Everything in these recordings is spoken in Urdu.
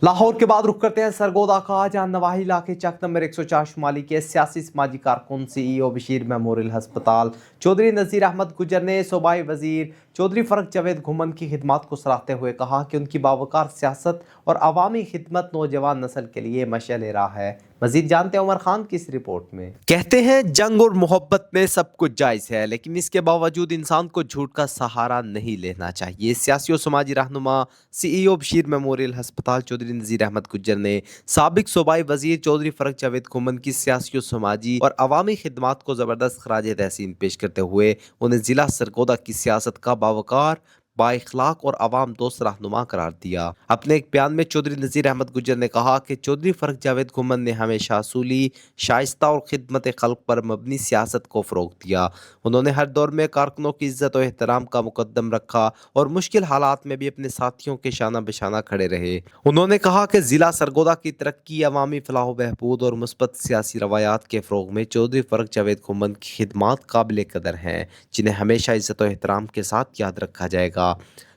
لاہور کے بعد رخ کرتے ہیں سرگودا کا، جہاں نواحی علاقے چک نمبر 104 شمالی کے سیاسی سماجی کارکن CEO بشیر میموریل ہسپتال چودھری نذیر احمد گجر نے صوبائی وزیر چودھری فرق جاوید گھمن کی خدمات کو سراہتے ہوئے کہا کہ ان کی باوقار سیاست اور عوامی خدمت نوجوان نسل کے لیے مشعل راہ ہے۔ مزید جانتے ہیں عمر خان کی اس رپورٹ میں۔ کہتے ہیں جنگ اور محبت میں سب کچھ جائز ہے، لیکن اس کے باوجود انسان کو جھوٹ کا سہارا نہیں لینا چاہیے۔ سیاسی و سماجی رہنما CEO بشیر میموریل ہسپتال چودھری نذیر احمد گجر نے سابق صوبائی وزیر چودھری فرق جاوید گھمن کی سیاسی و سماجی اور عوامی خدمات کو زبردست خراج تحسین پیش کرتے ہوئے انہیں ضلع سرگودا کی سیاست کا باوقار، با اخلاق اور عوام دوست رہنما قرار دیا۔ اپنے ایک بیان میں چودھری نذیر احمد گجر نے کہا کہ چودھری فرق جاوید گھمن نے ہمیشہ اصولی، شائستہ اور خدمت خلق پر مبنی سیاست کو فروغ دیا۔ انہوں نے ہر دور میں کارکنوں کی عزت و احترام کا مقدم رکھا اور مشکل حالات میں بھی اپنے ساتھیوں کے شانہ بشانہ کھڑے رہے۔ انہوں نے کہا کہ ضلع سرگودا کی ترقی، عوامی فلاح و بہبود اور مثبت سیاسی روایات کے فروغ میں چودھری فرق جاوید گھمن کی خدمات قابل قدر ہیں، جنہیں ہمیشہ عزت و احترام کے ساتھ یاد رکھا جائے گا۔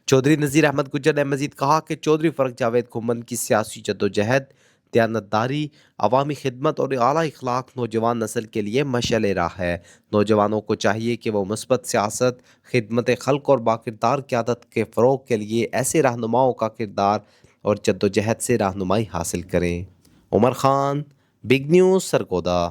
چودھری نذیر احمد گجر نے مزید کہا کہ چودھری فرق جاوید گھمن کی سیاسی جدوجہد، دیانتداری، عوامی خدمت اور اعلیٰ اخلاق نوجوان نسل کے لیے مشعل راہ ہے۔ نوجوانوں کو چاہیے کہ وہ مثبت سیاست، خدمت خلق اور باکردار قیادت کے فروغ کے لیے ایسے رہنماؤں کا کردار اور جدوجہد سے رہنمائی حاصل کریں۔ عمر خان، بگ نیوز، سرگودا۔